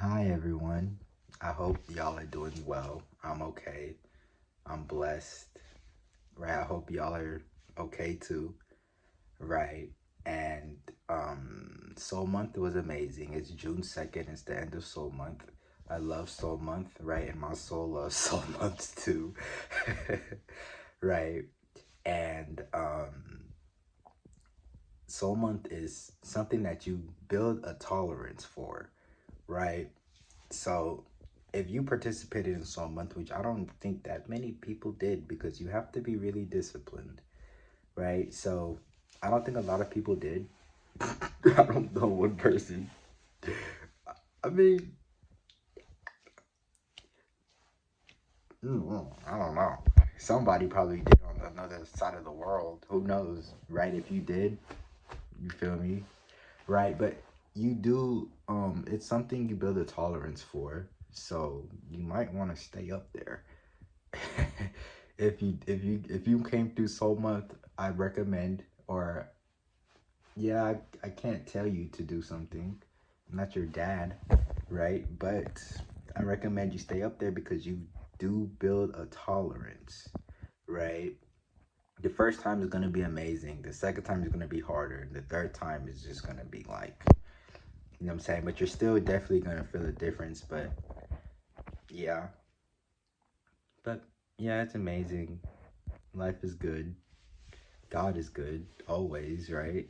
Hi everyone. I hope y'all are doing well. I'm okay. I'm blessed. Right. I hope y'all are okay too. Right. And Soul Month was amazing. It's June 2nd. It's the end of Soul Month. I love Soul Month, right? And my soul loves Soul Month too. Right. And Soul Month is something that you build a tolerance for, right? So if you participated in Soul Month, which I don't think that many people did because you have to be really disciplined, right? So I don't think a lot of people did. I don't know one person. I mean, I don't know. Somebody probably did on another side of the world. Who knows, right? If you did, you feel me? Right? But you do, it's something you build a tolerance for. So you might want to stay up there. If you came through Soul Month, I recommend, or yeah, I can't tell you to do something. I'm not your dad, right? But I recommend you stay up there because you do build a tolerance, right? The first time is gonna be amazing. The second time is gonna be harder. The third time is just gonna be like, you know what I'm saying? But you're still definitely gonna feel a difference. But yeah, but yeah, it's amazing. Life is good. God is good always, right?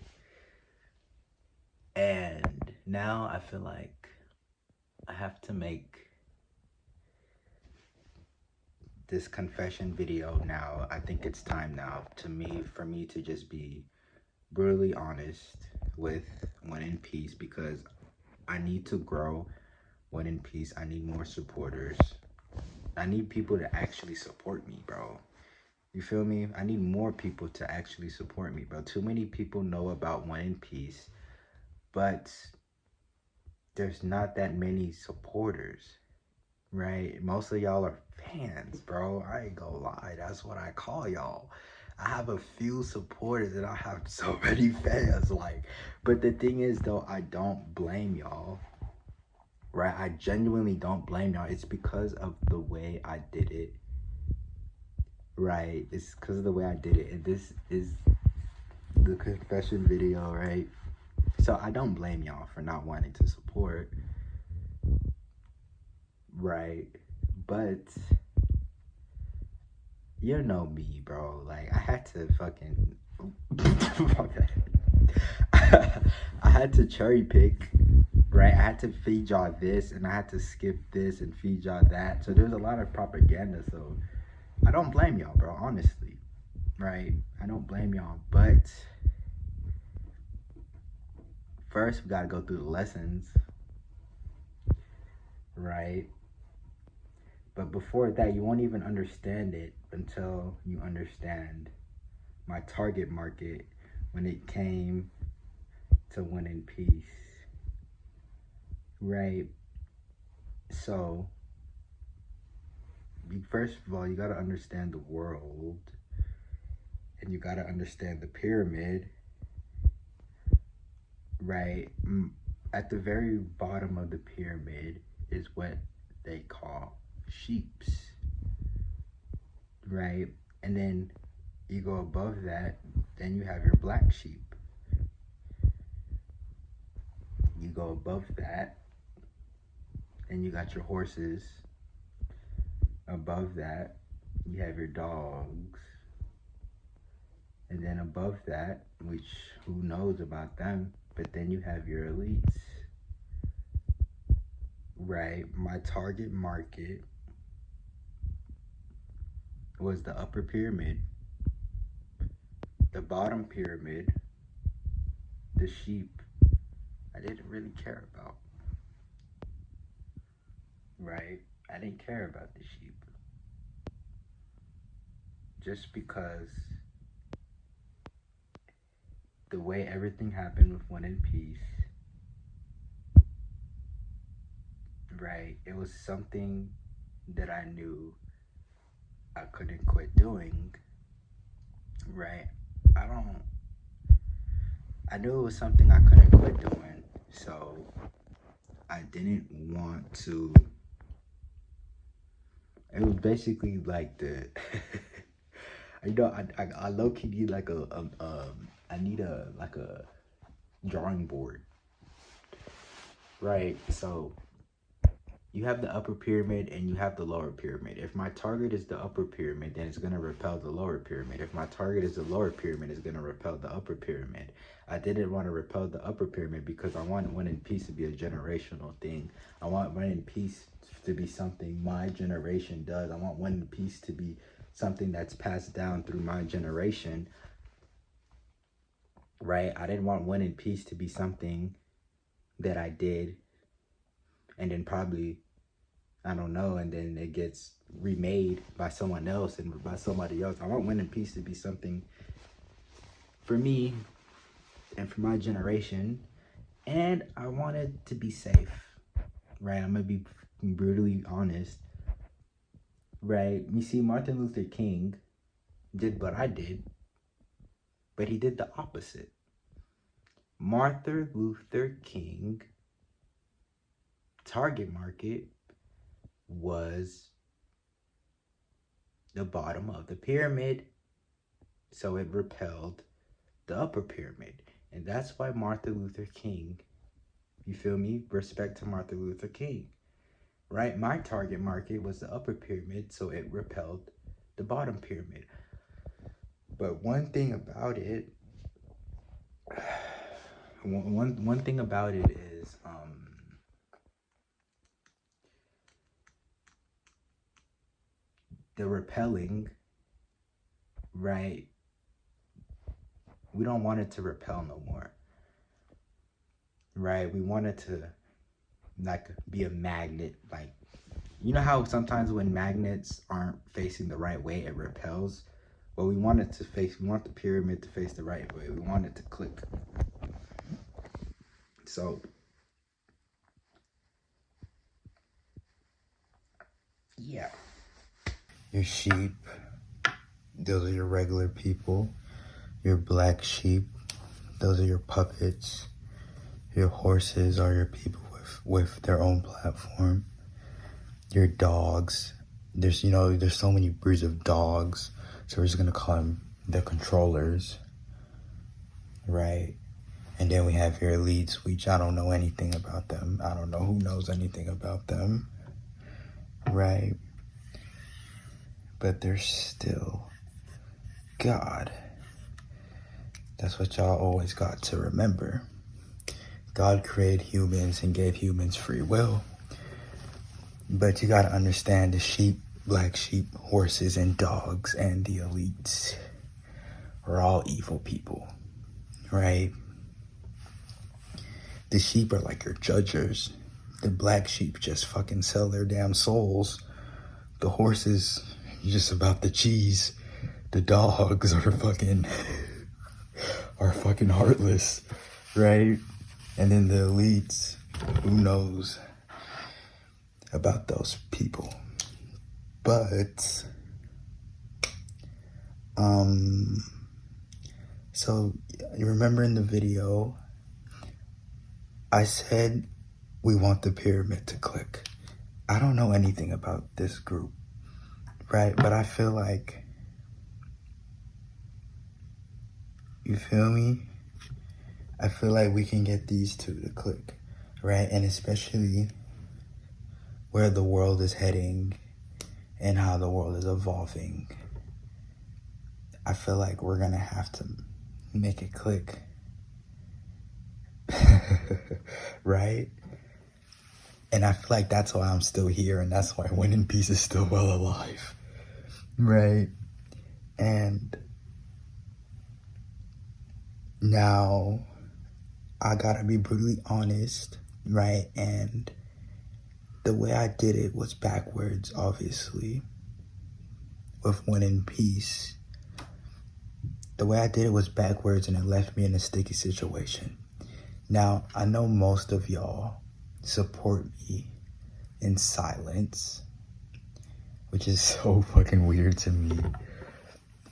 And now I feel like I have to make this confession video now. I think it's time now for me to just be brutally honest with One in Peace because I need to grow One in Peace. I need more supporters. I need people to actually support me, bro. You feel me? I need more people to actually support me, bro. Too many people know about One in Peace, but there's not that many supporters, right? Most of y'all are fans, bro. I ain't gonna lie. That's what I call y'all. I have a few supporters and I have so many fans. Like, but the thing is, though, I don't blame y'all, right? I genuinely don't blame y'all. It's because of the way I did it, right? It's because of the way I did it. And this is the confession video, right? So I don't blame y'all for not wanting to support, right? But you know me, bro. Like I had to fucking I had to cherry pick, right? I had to feed y'all this and I had to skip this and feed y'all that. So there's a lot of propaganda. So I don't blame y'all, bro, honestly. Right? I don't blame y'all. But first we gotta go through the lessons, right? But before that, you won't even understand it until you understand my target market when it came to One in Peace, right? So, first of all, you got to understand the world and you got to understand the pyramid, right? At the very bottom of the pyramid is what they call sheeps, right? And then you go above that, then you have your black sheep. You go above that, and you got your horses. Above that, you have your dogs. And then above that, which who knows about them, but then you have your elites. Right? My target market was the upper pyramid, the bottom pyramid, the sheep. I didn't really care about. Right? I didn't care about the sheep. Just because the way everything happened with One in Peace, right? It was something that I knew I couldn't quit doing, right? I don't, I knew it was something I couldn't quit doing. So I didn't want to. It was basically like the, I low key need like I need a like a drawing board, right? So you have the upper pyramid and you have the lower pyramid. If my target is the upper pyramid, then it's going to repel the lower pyramid. If my target is the lower pyramid, it's going to repel the upper pyramid. I didn't want to repel the upper pyramid because I want One in Peace to be a generational thing. I want One in Peace to be something my generation does. I want One in Peace to be something that's passed down through my generation, right? I didn't want One in Peace to be something that I did and then probably, I don't know, and then it gets remade by someone else and by somebody else. I want One in Peace to be something for me and for my generation, and I want it to be safe, right? I'm gonna be brutally honest, right? You see, Martin Luther King did what I did, but he did the opposite. Martin Luther King target market was the bottom of the pyramid, so it repelled the upper pyramid. And that's why Martin Luther King, you feel me? Respect to Martin Luther King, right? My target market was the upper pyramid, so it repelled the bottom pyramid. But one thing about it, one thing about it is, the repelling, right? We don't want it to repel no more, right? We want it to like be a magnet. Like, you know how sometimes when magnets aren't facing the right way, it repels? Well, we want it to face, we want the pyramid to face the right way. We want it to click. So, yeah. Your sheep, those are your regular people. Your black sheep, those are your puppets. Your horses are your people with their own platform. Your dogs, there's so many breeds of dogs, so we're just gonna call them the controllers, right? And then we have your elites, which I don't know anything about them. I don't know who knows anything about them, right? But they're still God. That's what y'all always got to remember. God created humans and gave humans free will. But you gotta understand the sheep, black sheep, horses, and dogs, and the elites are all evil people, right? The sheep are like your judges. The black sheep just fucking sell their damn souls. The horses, just about the cheese. The dogs are fucking heartless, right? And then the elites, who knows about those people? But so you remember in the video I said we want the pyramid to click. I don't know anything about this group, right? But I feel like, you feel me? I feel like we can get these two to click, right? And especially where the world is heading and how the world is evolving. I feel like we're gonna have to make it click. Right? And I feel like that's why I'm still here, and that's why One in Peace is still well alive, right? And now I gotta be brutally honest, right? And the way I did it was backwards, obviously, with One in Peace. The way I did it was backwards, and it left me in a sticky situation. Now, I know most of y'all support me in silence, which is so fucking weird to me,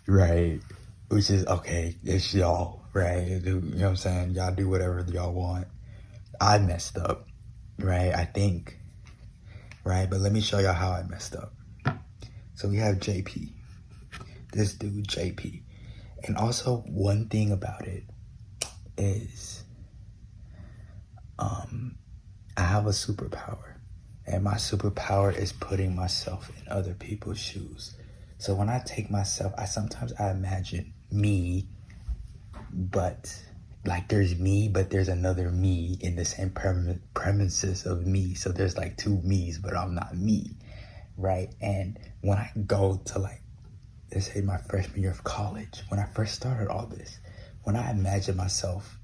right? Which is, okay, it's y'all, right? You know what I'm saying? Y'all do whatever y'all want. I messed up, right? I think, right? But let me show y'all how I messed up. So we have JP, this dude JP. And also one thing about it is, I have a superpower. And my superpower is putting myself in other people's shoes. So when I take myself, sometimes I imagine me, but like there's me, but there's another me in the same premises of me. So there's like two me's, but I'm not me, right? And when I go to like, let's say my freshman year of college, when I first started all this, when I imagine myself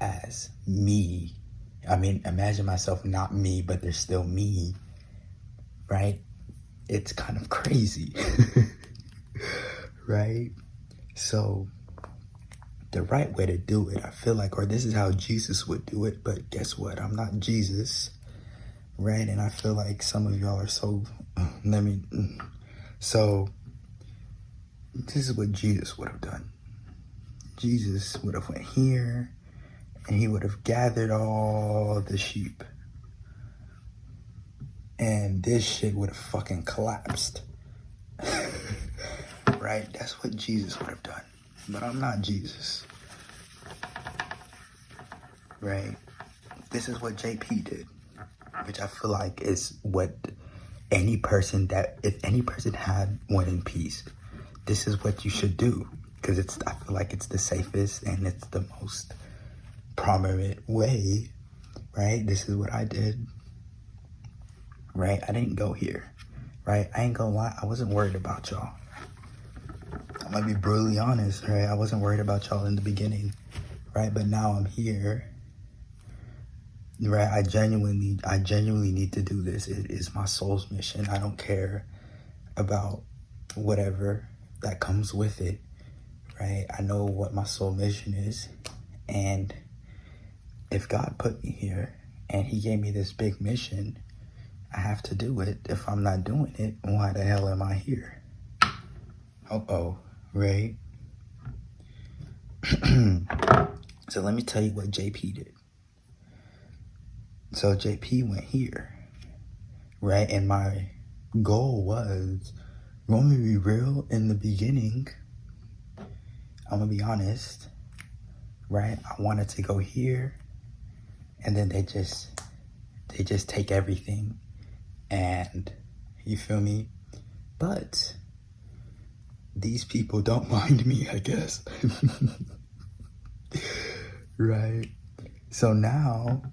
as me, imagine myself not me, but there's still me, right? It's kind of crazy, right? So the right way to do it, I feel like, or this is how Jesus would do it, but guess what? I'm not Jesus, right? And I feel like some of y'all are so, so this is what Jesus would have done. Jesus would have went here, and he would have gathered all the sheep. And this shit would have fucking collapsed. Right? That's what Jesus would have done. But I'm not Jesus. Right? This is what JP did. Which I feel like is what if any person had One in Peace, this is what you should do. Because I feel like it's the safest and it's the most prominent way, right? This is what I did, right? I didn't go here, right? I ain't gonna lie, I wasn't worried about y'all. I'm gonna be brutally honest, right? I wasn't worried about y'all in the beginning, right? But now I'm here, right? I genuinely need to do this. It is my soul's mission. I don't care about whatever that comes with it, right? I know what my soul mission is, and if God put me here and he gave me this big mission, I have to do it. If I'm not doing it, why the hell am I here? Right? So let me tell you what JP did. So JP went here, right? And my goal was, you want me to be real, in the beginning, I'm gonna be honest, right? I wanted to go here, and then they just take everything, and you feel me? But these people don't mind me, I guess. Right? So now,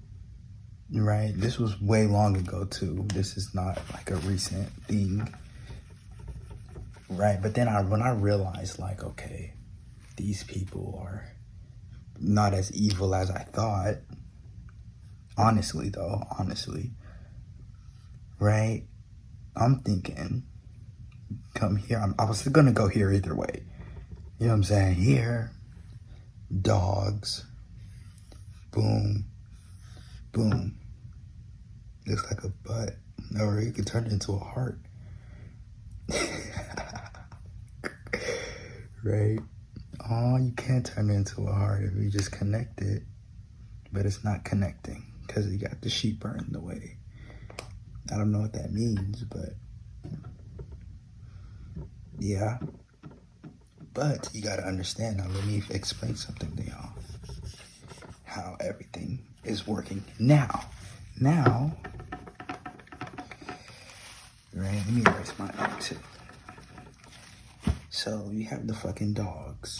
right, this was way long ago too. This is not like a recent thing, right? But then when I realized, like, okay, these people are not as evil as I thought. Honestly, right? I'm thinking, come here. I was gonna go here either way. You know what I'm saying? Here, dogs, boom, boom. Looks like a butt. Or you could turn it into a heart. Right? Oh, you can't turn it into a heart if you just connect it. But it's not connecting because you got the sheep are in the way. I don't know what that means, but yeah. But you gotta understand, now let me explain something to y'all. How everything is working now, right? Let me erase my note too. So you have the fucking dogs,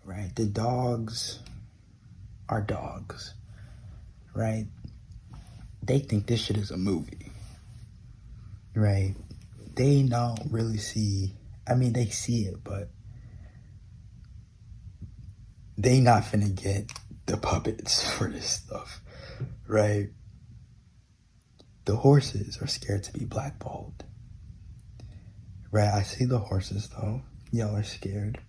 right? The dogs are dogs, right? They think this shit is a movie, right? They don't really see, they see it, but they not finna get the puppets for this stuff, right? The horses are scared to be blackballed, right? I see the horses though. Y'all are scared.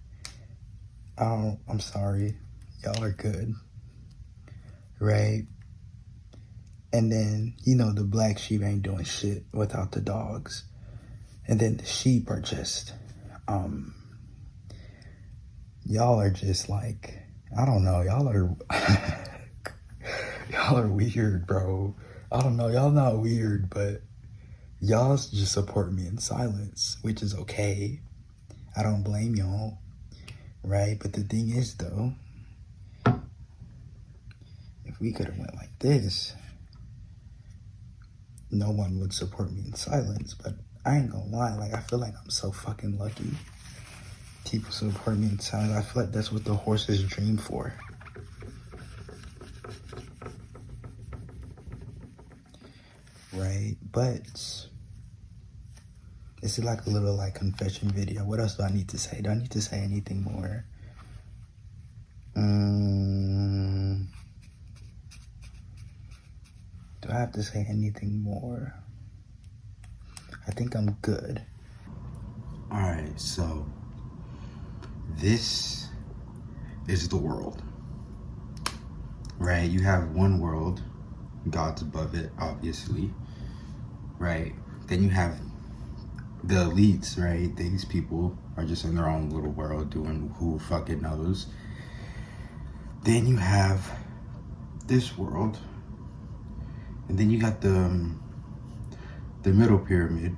I'm sorry. Y'all are good, right? And then, the black sheep ain't doing shit without the dogs. And then the sheep are just, y'all are just like, I don't know, y'all are, Y'all are weird, bro. I don't know. Y'all not weird, but y'all just support me in silence, which is okay. I don't blame y'all, right? But the thing is, though, if we could have went like this, no one would support me in silence. But I ain't gonna lie, like, I feel like I'm so fucking lucky. People support me in silence. I feel like that's what the horses dream for. Right? But this is like a little like confession video. What else do I need to say? Do I need to say anything more? Do I have to say anything more? I think I'm good. Alright, so this is the world. Right? You have one world. God's above it, obviously. Right? Then you have the elites, right? These people are just in their own little world doing who fucking knows. Then you have this world. And then you got the middle pyramid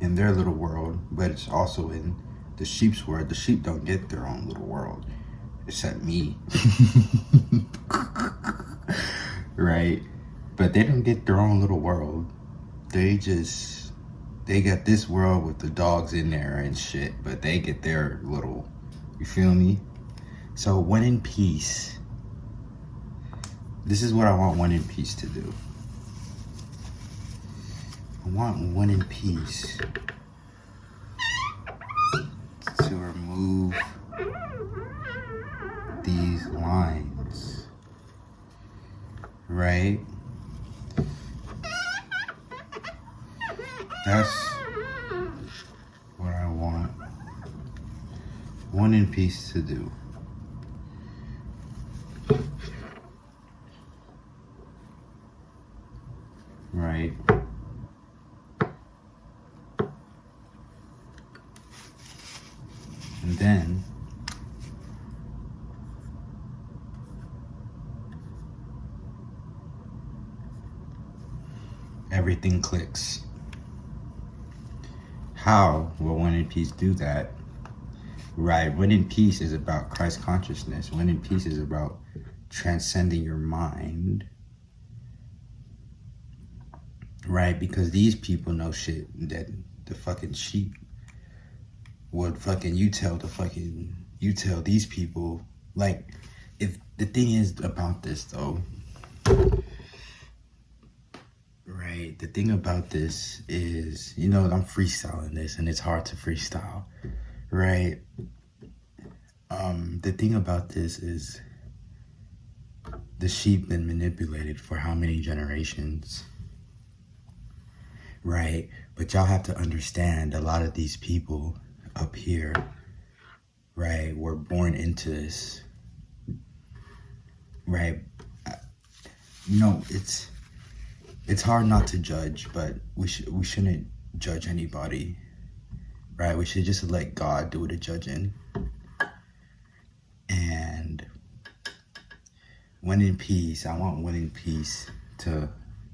in their little world, but it's also in the sheep's world. The sheep don't get their own little world, except me. Right? But they don't get their own little world. They got this world with the dogs in there and shit, but they get their little, you feel me? So One in Peace, this is what I want One in Peace to do. I want One in Peace to remove these lines, right? That's what I want One in Peace to do. Right? And then everything clicks. How will One in Peace do that? Right, One in Peace is about Christ consciousness. One in Peace is about transcending your mind. Right, because these people know shit that the fucking sheep would fucking, you tell these people. Like, if the thing is about this though, right, the thing about this is, you know, I'm freestyling this and it's hard to freestyle, right? The thing about this is the sheep been manipulated for how many generations, right? But y'all have to understand, a lot of these people up here, right, were born into this, right? You know, it's hard not to judge, but we shouldn't judge anybody, right? We should just let God do the judging. And One in Peace, I want One in Peace to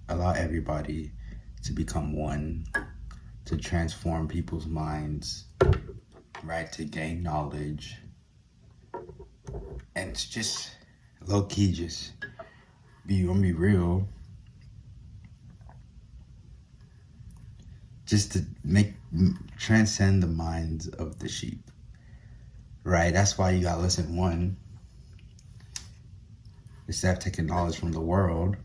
allow everybody to become one, to transform people's minds, right, to gain knowledge, and it's just low-key, just be real, just to transcend the minds of the sheep, right? That's why you gotta listen. One, instead of taking knowledge from the world,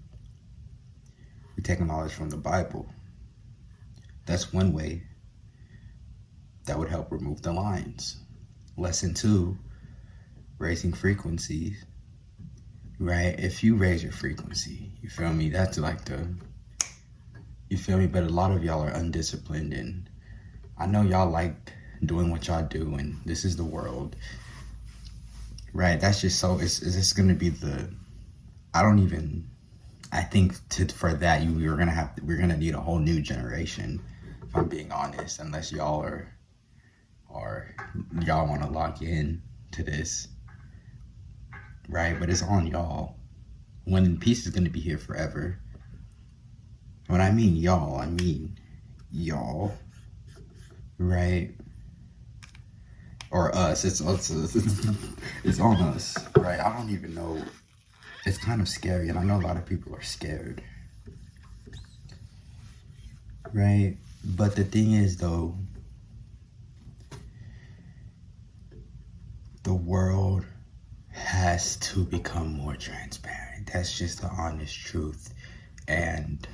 we take knowledge from the Bible. That's one way that would help remove the lines. Lesson 2, raising frequencies, right? If you raise your frequency, you feel me? That's like you feel me? But a lot of y'all are undisciplined, and I know y'all like doing what y'all do, and this is the world, right? That's just so, it's just gonna be I think for that, we're gonna need a whole new generation, if I'm being honest, unless y'all y'all want to lock in to this, right? But it's on y'all. One in Peace is going to be here forever. When I mean y'all, I mean y'all, right? Or us. It's it's on us, right? I don't even know. It's kind of scary, and I know a lot of people are scared, right? But the thing is, though, the world has to become more transparent. That's just the honest truth. And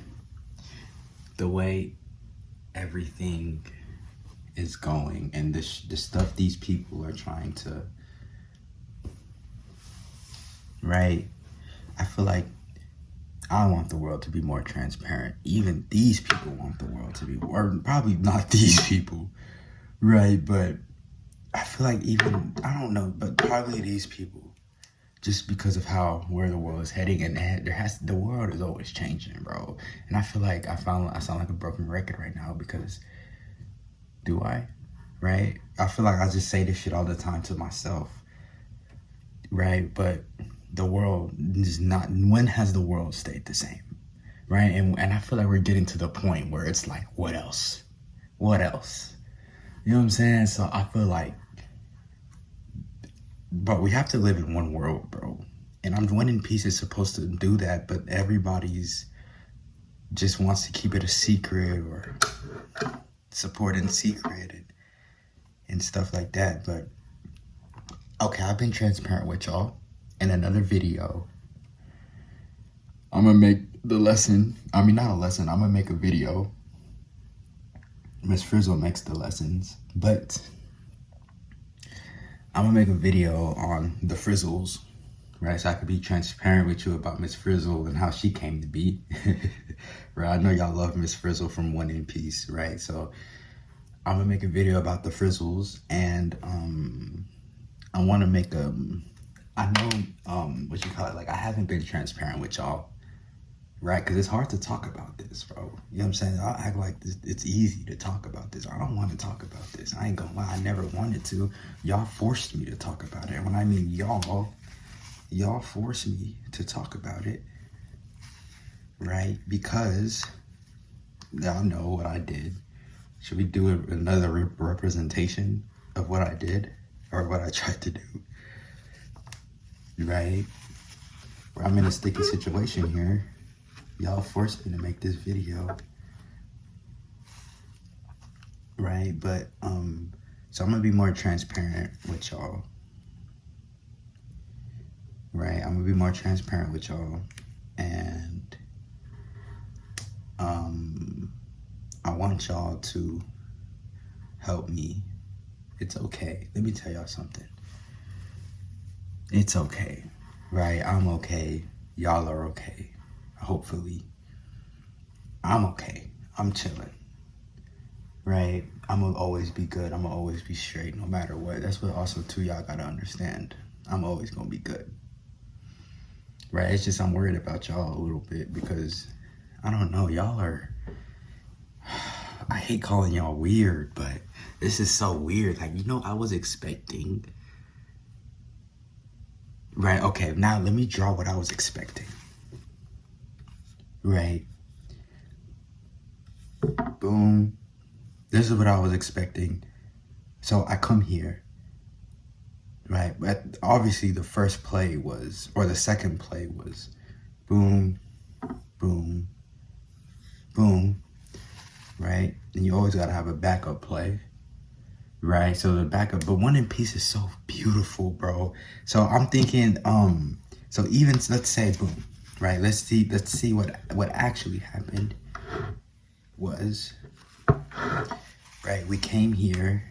the way everything is going, and the stuff these people are trying to, right? I feel like I want the world to be more transparent. Even these people want the world to be, or probably not these people, right? But I feel like even, I don't know, but probably these people, just because of where the world is heading, and the world is always changing, bro. And I feel like I sound like a broken record right now, because do I? Right? I feel like I just say this shit all the time to myself, right? But the world is not, when has the world stayed the same, right? And I feel like we're getting to the point where it's like, what else? What else? You know what I'm saying? So I feel like, but we have to live in one world, bro. And One in Peace is supposed to do that, but everybody's just wants to keep it a secret, or support in secret, and stuff like that. But okay, I've been transparent with y'all. In another video, I'm gonna make the lesson. I mean, not a lesson. I'm gonna make a video. Miss Frizzle makes the lessons, but I'm gonna make a video on the Frizzles, right? So I could be transparent with you about Miss Frizzle and how she came to be, right? I know y'all love Miss Frizzle from One in Peace, right? So I'm gonna make a video about the Frizzles, and I want to make I know, what you call it, like, I haven't been transparent with y'all, right? Because it's hard to talk about this, bro. You know what I'm saying? I'll act like it's easy to talk about this. I don't want to talk about this. I ain't gonna lie, I never wanted to. Y'all forced me to talk about it. And when I mean y'all forced me to talk about it, right? Because y'all know what I did. Should we do another representation of what I did, or what I tried to do? Right? I'm in a sticky situation here. Y'all forced me to make this video. Right? But, so I'm gonna be more transparent with y'all. Right? I'm gonna be more transparent with y'all. And, I want y'all to help me. It's okay. Let me tell y'all something. It's okay, right? I'm okay. Y'all are okay. Hopefully. I'm okay. I'm chilling, right? I'm gonna always be good. I'm gonna always be straight no matter what. That's what also, too, y'all gotta understand. I'm always gonna be good, right? It's just I'm worried about y'all a little bit, because, I don't know, y'all are, I hate calling y'all weird, but this is so weird. Like, I was expecting, right? Okay, now let me draw what I was expecting. Right? Boom. This is what I was expecting. So I come here, right? But obviously the first play was, or the second play was, boom, boom, boom, right? And you always gotta have a backup play. Right, so the backup, but One in Peace is so beautiful, bro. So I'm thinking, so even, let's say, boom, right? Let's see what actually happened was, right? We came here,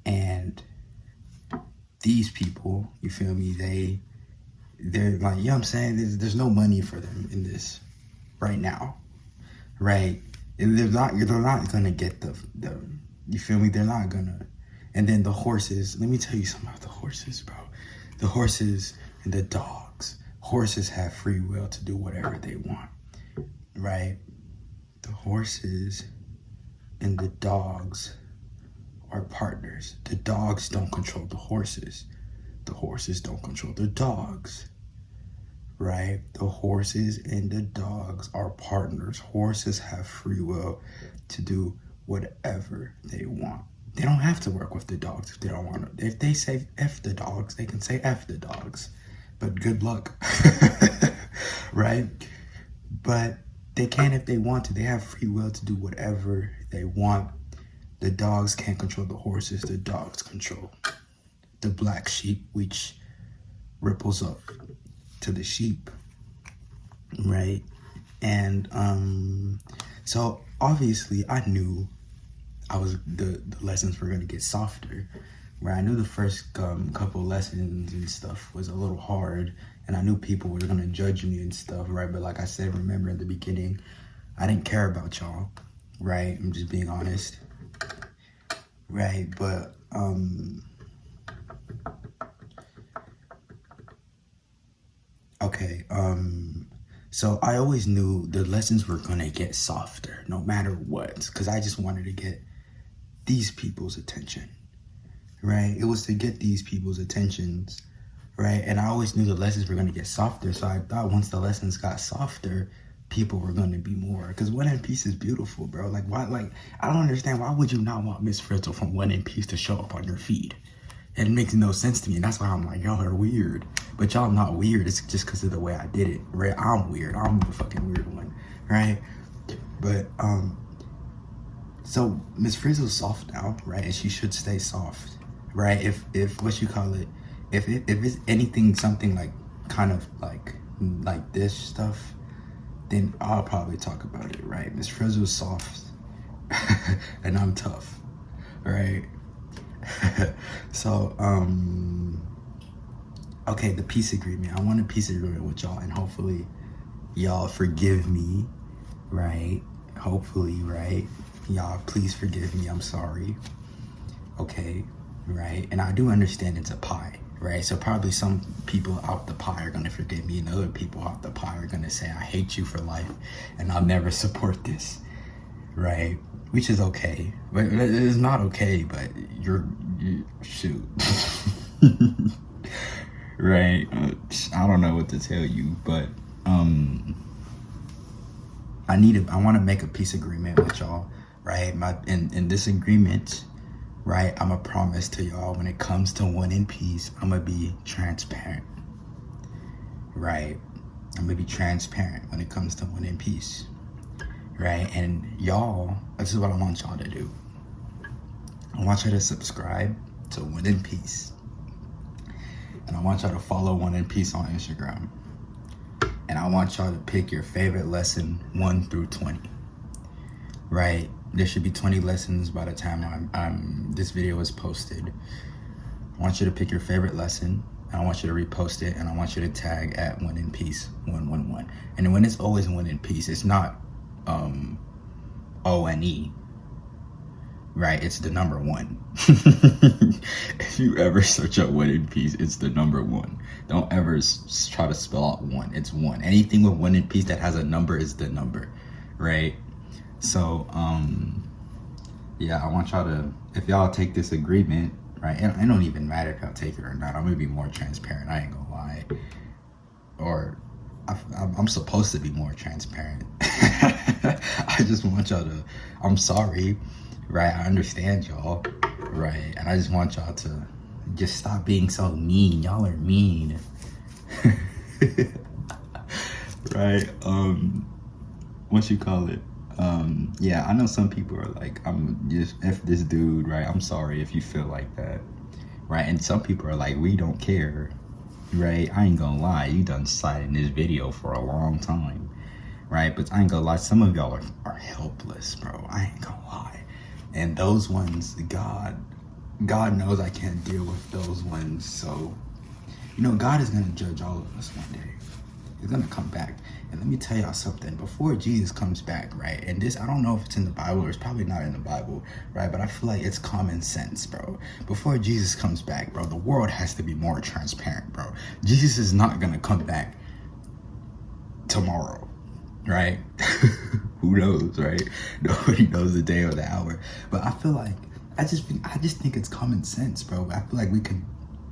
and these people, you feel me? They're like, you know what I'm saying? There's no money for them in this right now, right? And they're not gonna get the you feel me? They're not gonna. And then the horses, let me tell you something about the horses, bro. The horses and the dogs. Horses have free will to do whatever they want, right? The horses and the dogs are partners. The dogs don't control the horses. The horses don't control the dogs, right? The horses and the dogs are partners. Horses have free will to do whatever they want. They don't have to work with the dogs if they don't want to. If they say F the dogs, they can say F the dogs. But good luck, right? But they can if they want to. They have free will to do whatever they want. The dogs can't control the horses. The dogs control the black sheep, which ripples up to the sheep, right? And so obviously I knew the lessons were gonna get softer, right? I knew the first couple lessons and stuff was a little hard, and I knew people were gonna judge me and stuff, right? But like I said, remember at the beginning, I didn't care about y'all, right? I'm just being honest, right? But okay, so I always knew the lessons were gonna get softer no matter what, because I just wanted to get these people's attention, right? It was to get these people's attentions, right? And I always knew the lessons were gonna get softer, so I thought once the lessons got softer, people were gonna be more, because One in Peace is beautiful, bro. Like, why? Like, I don't understand, why would you not want Miss Frizzle from One in Peace to show up on your feed? It makes no sense to me, and that's why I'm like, y'all are weird. But y'all not weird, it's just because of the way I did it, right? I'm weird, I'm the fucking weird one, right? But, so Miss Frizzle's soft now, right? And she should stay soft, right? If what you call it, if it's anything, something like, kind of like this stuff, then I'll probably talk about it, right? Miss Frizzle's soft, and I'm tough, right? So, okay, the peace agreement. I want a peace agreement with y'all, and hopefully y'all forgive me, right? Hopefully, right? Y'all, please forgive me. I'm sorry. Okay, right? And I do understand it's a pie, right? So probably some people out the pie are gonna forgive me, and other people out the pie are gonna say, I hate you for life, and I'll never support this, right? Which is okay, but it's not okay, but you shoot. Right? I don't know what to tell you, but I want to make a peace agreement with y'all, right? In this agreement, right, I'm a promise to y'all, when it comes to One in Peace, I'm gonna be transparent, right? I'm gonna be transparent when it comes to One in Peace, right? And y'all, this is what I want y'all to do. I want you to subscribe to One in Peace, and I want y'all to follow One in Peace on Instagram, and I want y'all to pick your favorite lesson 1 through 20, right? There should be 20 lessons by the time this video is posted. I want you to pick your favorite lesson, and I want you to repost it, and I want you to tag at One in Peace 111. And when it's always One in Peace, it's not O-N-E, right? It's the number 1. If you ever search up One in Peace, it's the number 1. Don't ever try to spell out 1. It's 1. Anything with One in Peace that has a number is the number, right? So, yeah, I want y'all to, if y'all take this agreement, right, it don't even matter if y'all take it or not. I'm gonna be more transparent, I ain't gonna lie. Or, I'm supposed to be more transparent. I just want y'all to, I'm sorry, right, I understand y'all, right, and I just want y'all to just stop being so mean. Y'all are mean. Right, what you call it? Yeah, I know some people are like, I'm just F this dude, right? I'm sorry if you feel like that, right? And some people are like, we don't care, right? I ain't gonna lie, you done sat in this video for a long time, right? But I ain't gonna lie, some of y'all are helpless, bro. I ain't gonna lie. And those ones, God knows I can't deal with those ones. So, you know, God is gonna judge all of us one day. He's gonna come back. And let me tell y'all something, before Jesus comes back, right? And this, I don't know if it's in the Bible, or it's probably not in the Bible, right? But I feel like it's common sense, bro. Before Jesus comes back, bro, the world has to be more transparent, bro. Jesus is not gonna come back tomorrow, right? Who knows, right? Nobody knows the day or the hour. But I feel like, I just think it's common sense, bro. I feel like we could,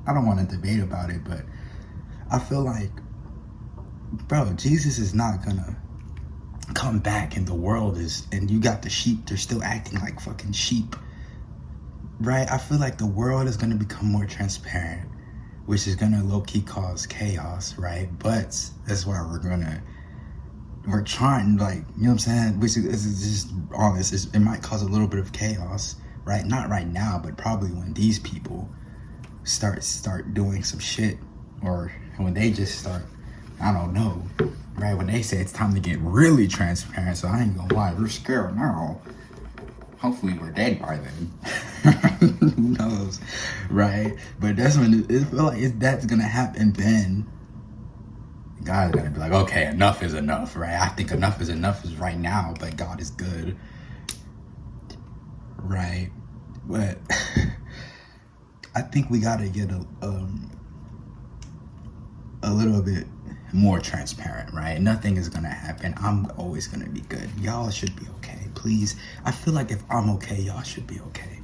I don't want to debate about it, but I feel like bro, Jesus is not gonna come back and the world is, and you got the sheep, they're still acting like fucking sheep, right? I feel like the world is gonna become more transparent, which is gonna low-key cause chaos, right? But that's why we're trying, like, you know what I'm saying? Which is just honest, it might cause a little bit of chaos, right? Not right now, but probably when these people start doing some shit, or when they just start, I don't know, right? When they say it's time to get really transparent. So I ain't gonna lie, we're scared now. Hopefully we're dead by then. Who knows, right? But that's when it feel like that's gonna happen. Then God's gonna be like, okay, enough is enough, right? I think enough is right now, but God is good, right? But I think we gotta get a little bit more transparent, right? Nothing is gonna happen. I'm always gonna be good. Y'all should be okay, please. I feel like if I'm okay, y'all should be okay.